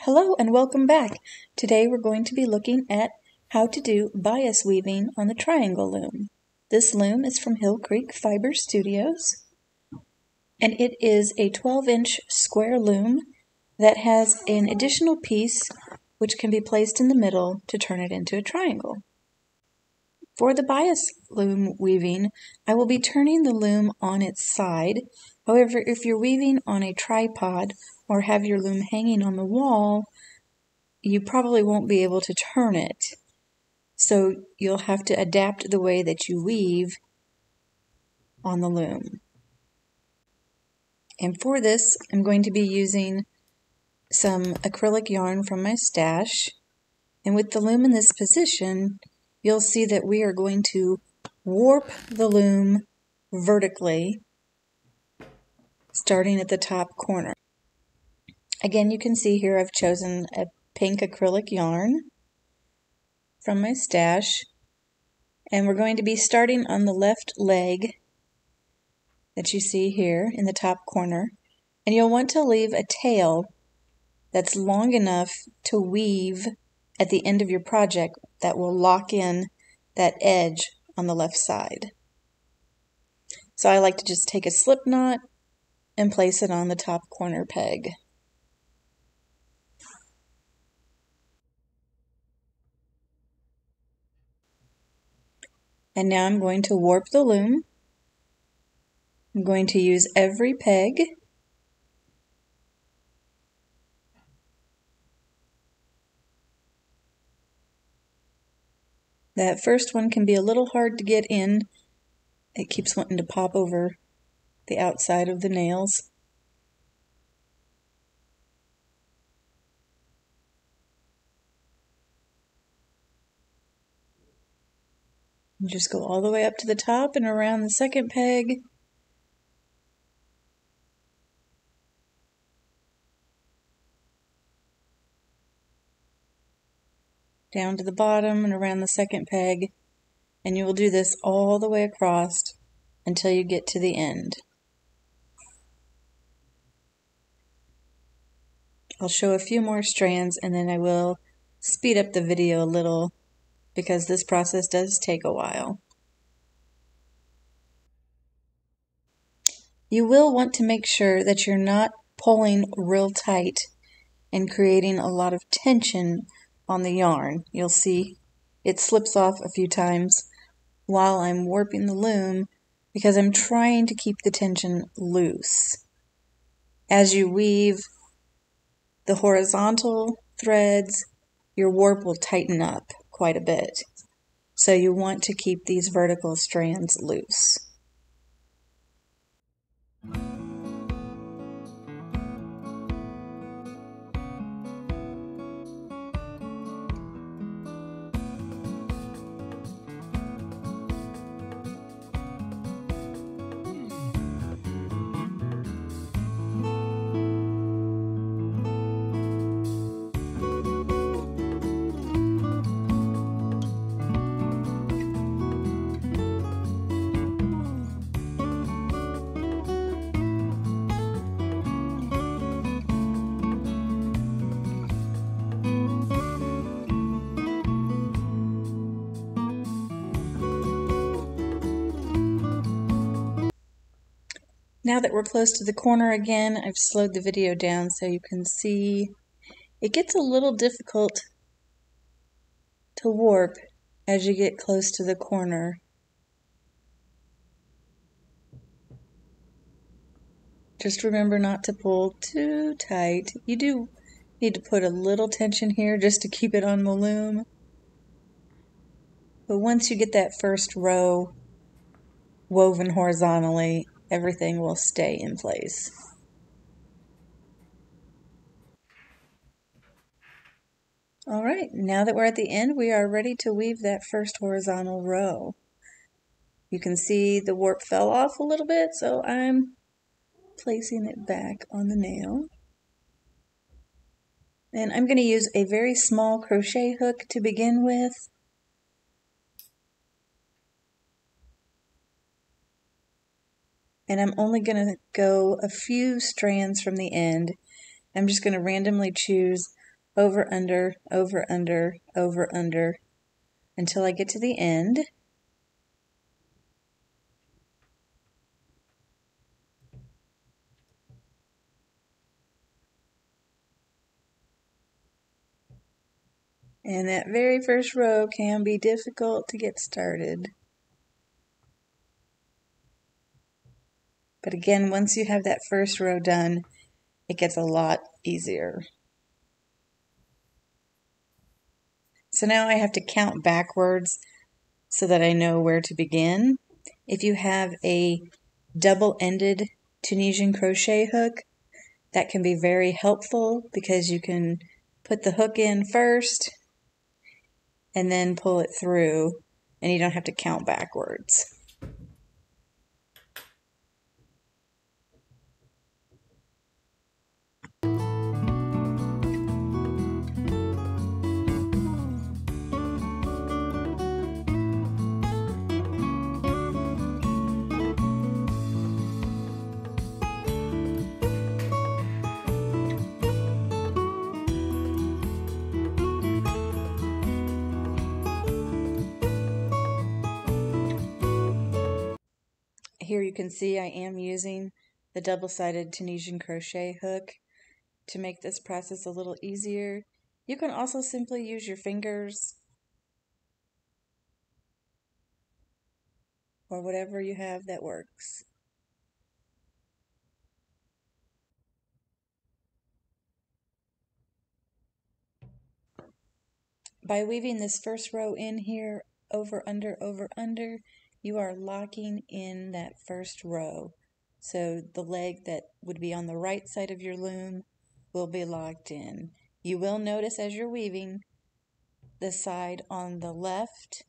Hello and welcome back. Today we're going to be looking at how to do bias weaving on the triangle loom. This loom is from Hill Creek Fiber Studios, and it is a 12-inch square loom that has an additional piece which can be placed in the middle to turn it into a triangle. For the bias loom weaving, I will be turning the loom on its side. However, if you're weaving on a tripod or have your loom hanging on the wall, you probably won't be able to turn it. So you'll have to adapt the way that you weave on the loom. And for this, I'm going to be using some acrylic yarn from my stash. And with the loom in this position, you'll see that we are going to warp the loom vertically, starting at the top corner. Again, you can see here I've chosen a pink acrylic yarn from my stash, and we're going to be starting on the left leg that you see here in the top corner, and you'll want to leave a tail that's long enough to weave at the end of your project that will lock in that edge on the left side. So I like to just take a slip knot and place it on the top corner peg. And now I'm going to warp the loom. I'm going to use every peg. That first one can be a little hard to get in. It keeps wanting to pop over the outside of the nails. And just go all the way up to the top and around the second peg. Down to the bottom and around the second peg. And you will do this all the way across until you get to the end. I'll show a few more strands and then I will speed up the video a little because this process does take a while. You will want to make sure that you're not pulling real tight and creating a lot of tension on the yarn. You'll see it slips off a few times while I'm warping the loom because I'm trying to keep the tension loose. As you weave the horizontal threads, your warp will tighten up quite a bit. So you want to keep these vertical strands loose. Now that we're close to the corner again, I've slowed the video down so you can see it gets a little difficult to warp as you get close to the corner. Just remember not to pull too tight. You do need to put a little tension here just to keep it on the loom. But once you get that first row woven horizontally, everything will stay in place. All right, now that we're at the end, we are ready to weave that first horizontal row. You can see the warp fell off a little bit, so I'm placing it back on the nail. And I'm going to use a very small crochet hook to begin with. And I'm only going to go a few strands from the end. I'm just going to randomly choose over, under, over, under, over, under, until I get to the end. And that very first row can be difficult to get started. But again, once you have that first row done, it gets a lot easier. So now I have to count backwards so that I know where to begin. If you have a double-ended Tunisian crochet hook, that can be very helpful because you can put the hook in first and then pull it through, and you don't have to count backwards. Here you can see I am using the double-sided Tunisian crochet hook to make this process a little easier. You can also simply use your fingers or whatever you have that works. By weaving this first row in here, over, under, you are locking in that first row. So the leg that would be on the right side of your loom will be locked in. You will notice as you're weaving, the side on the left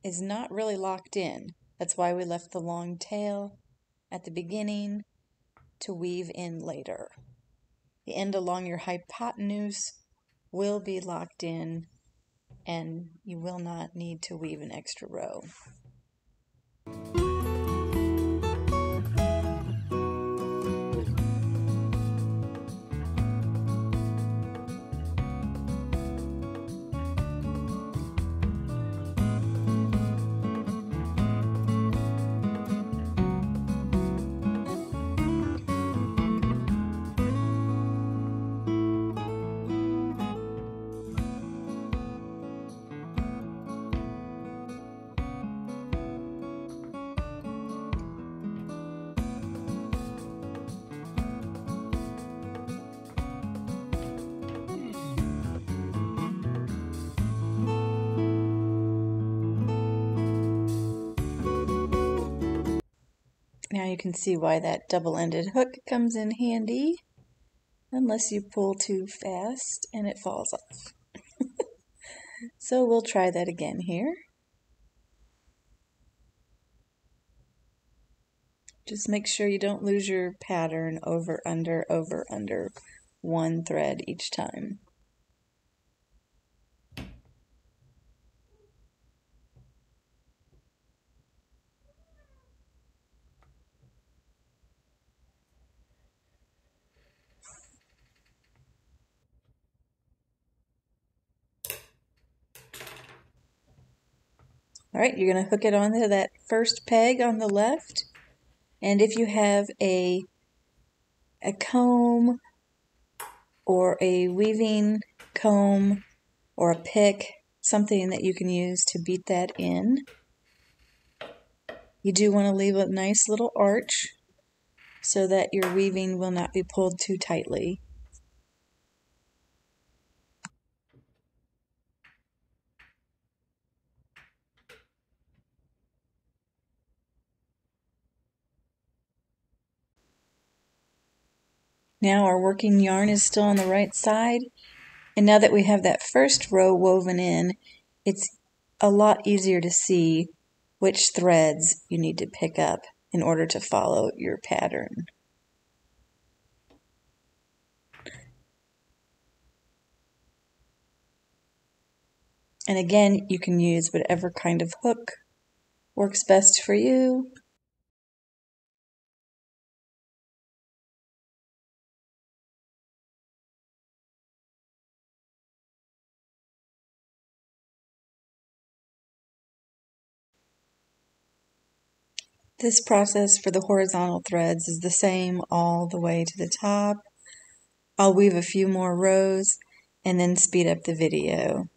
is not really locked in. That's why we left the long tail at the beginning to weave in later. The end along your hypotenuse will be locked in, and you will not need to weave an extra row. Now you can see why that double-ended hook comes in handy, unless you pull too fast and it falls off. So we'll try that again here. Just make sure you don't lose your pattern over, under, one thread each time. All right, you're going to hook it onto that first peg on the left. And if you have a comb or a weaving comb or a pick, something that you can use to beat that in, you do want to leave a nice little arch so that your weaving will not be pulled too tightly. Now our working yarn is still on the right side, and now that we have that first row woven in, it's a lot easier to see which threads you need to pick up in order to follow your pattern. And again, you can use whatever kind of hook works best for you. This process for the horizontal threads is the same all the way to the top. I'll weave a few more rows and then speed up the video.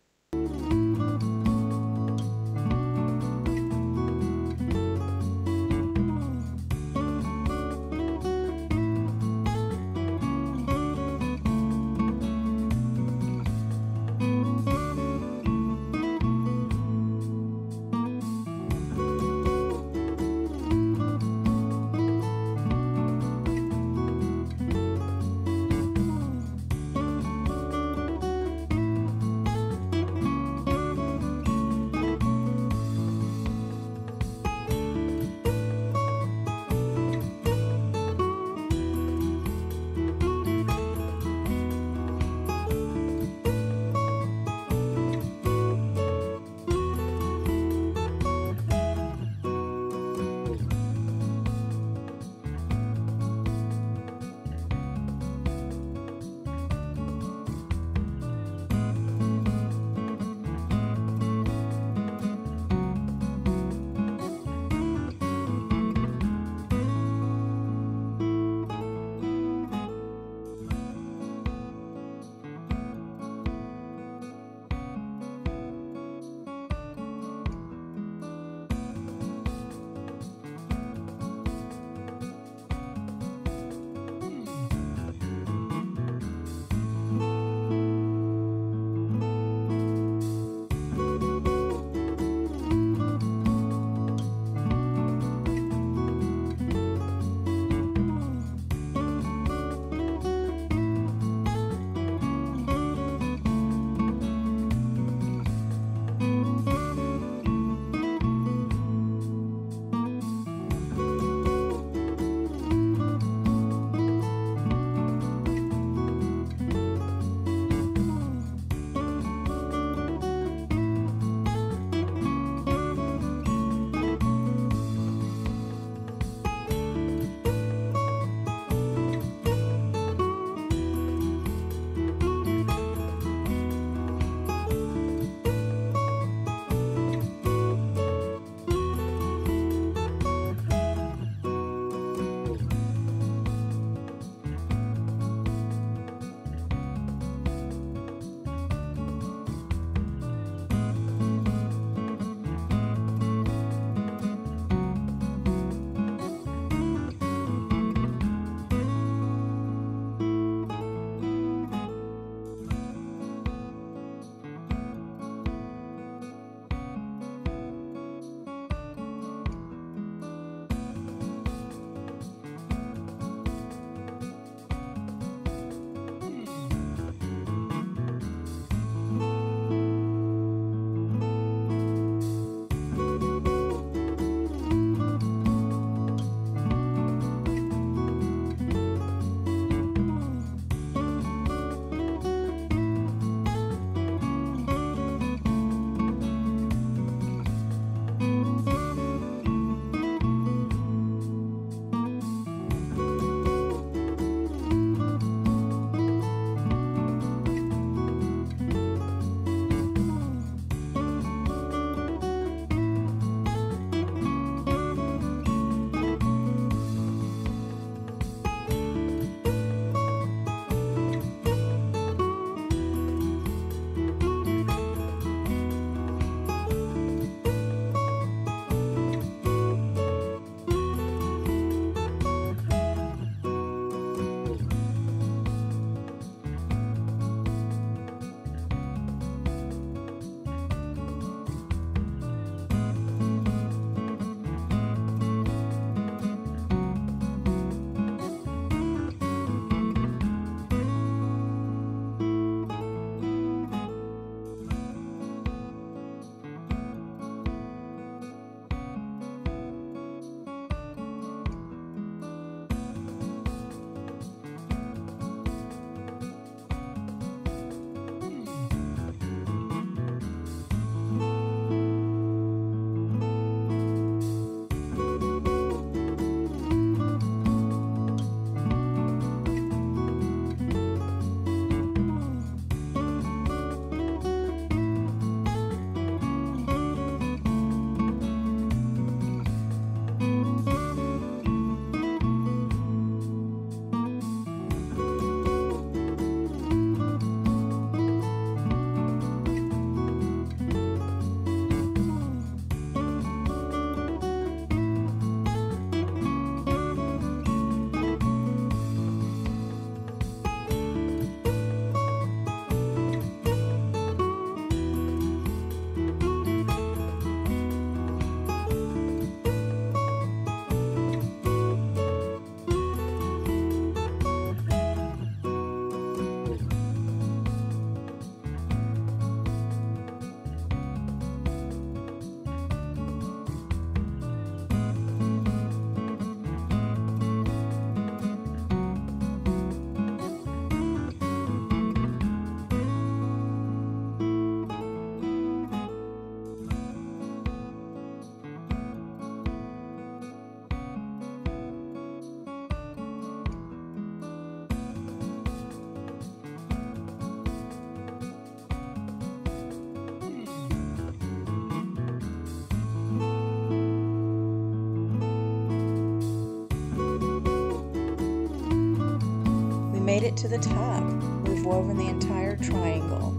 made it to the top. We've woven the entire triangle.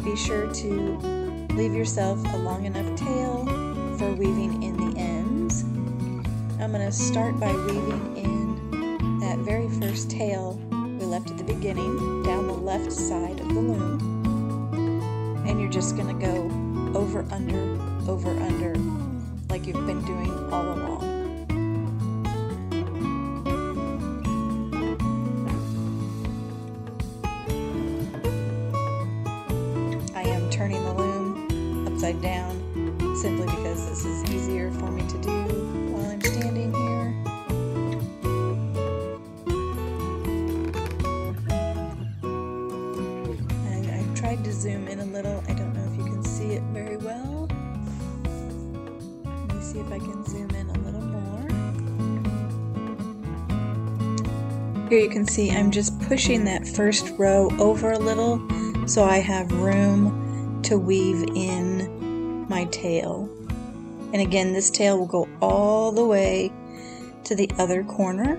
Be sure to leave yourself a long enough tail for weaving in the ends. I'm going to start by weaving in that very first tail we left at the beginning, down the left side of the loom. And you're just going to go over, under, like you've been doing all along. I am turning the loom upside down simply because this is easier for me to do while I'm standing here. I tried to zoom in a little. I don't know if you can see it very well. Let me see if I can zoom in a little more. Here you can see I'm just pushing that first row over a little so I have room to weave in my tail. And again, this tail will go all the way to the other corner.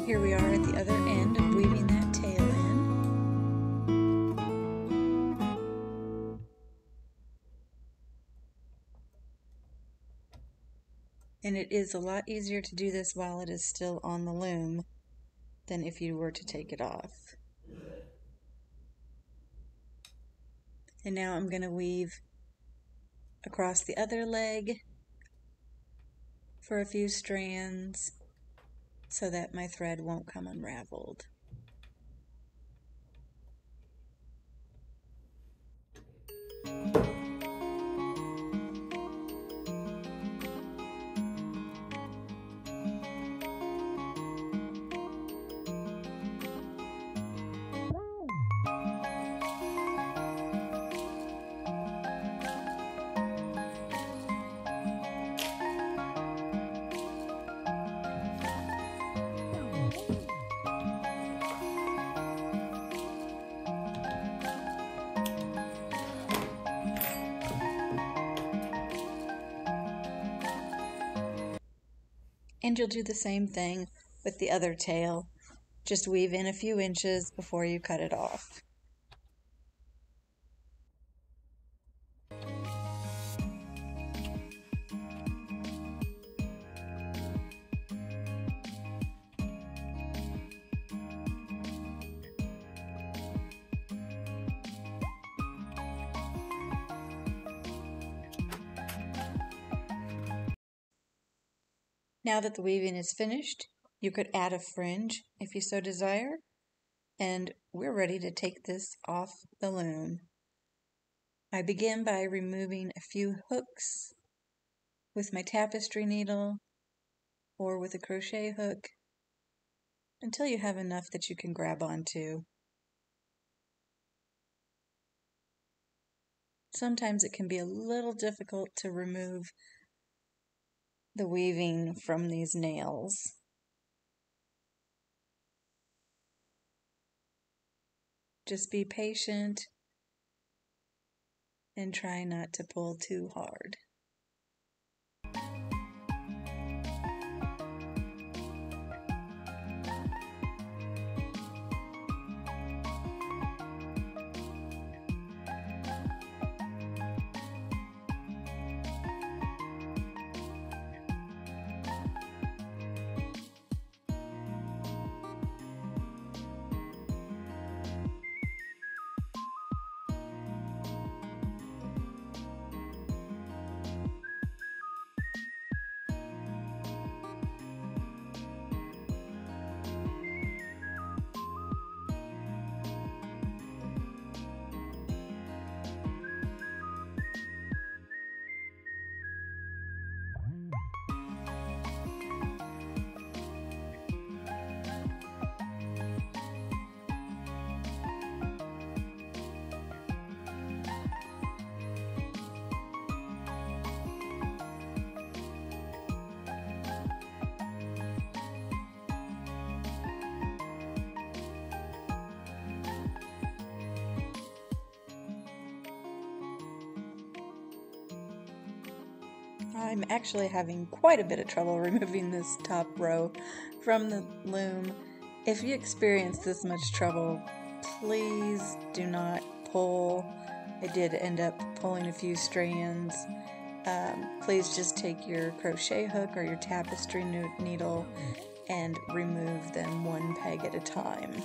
Here we are at the other end of weaving that tail in. And it is a lot easier to do this while it is still on the loom than if you were to take it off. And now I'm going to weave across the other leg for a few strands so that my thread won't come unraveled. And you'll do the same thing with the other tail. Just weave in a few inches before you cut it off. Now that the weaving is finished, you could add a fringe if you so desire, and we're ready to take this off the loom. I begin by removing a few hooks with my tapestry needle or with a crochet hook until you have enough that you can grab onto. Sometimes it can be a little difficult to remove the weaving from these nails. Just be patient and try not to pull too hard. I'm actually having quite a bit of trouble removing this top row from the loom. If you experience this much trouble, please do not pull. I did end up pulling a few strands. Please just take your crochet hook or your tapestry needle and remove them one peg at a time.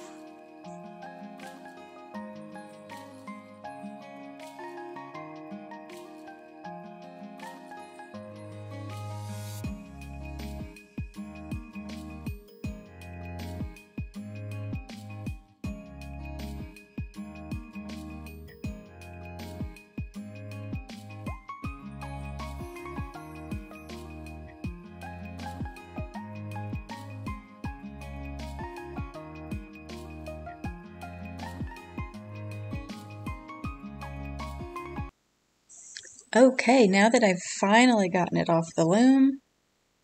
Okay, now that I've finally gotten it off the loom,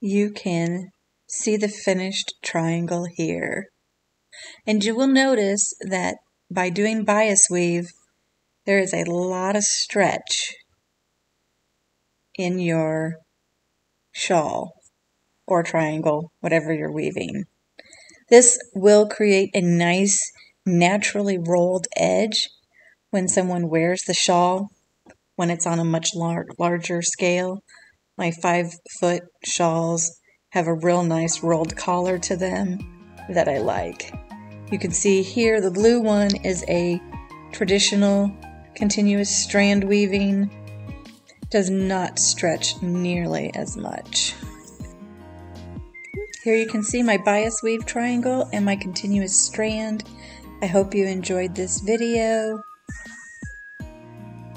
you can see the finished triangle here. And you will notice that by doing bias weave, there is a lot of stretch in your shawl or triangle, whatever you're weaving. This will create a nice, naturally rolled edge when someone wears the shawl, when it's on a much larger scale. My 5-foot shawls have a real nice rolled collar to them that I like. You can see here the blue one is a traditional continuous strand weaving. Does not stretch nearly as much. Here you can see my bias weave triangle and my continuous strand. I hope you enjoyed this video.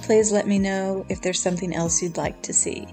Please let me know if there's something else you'd like to see.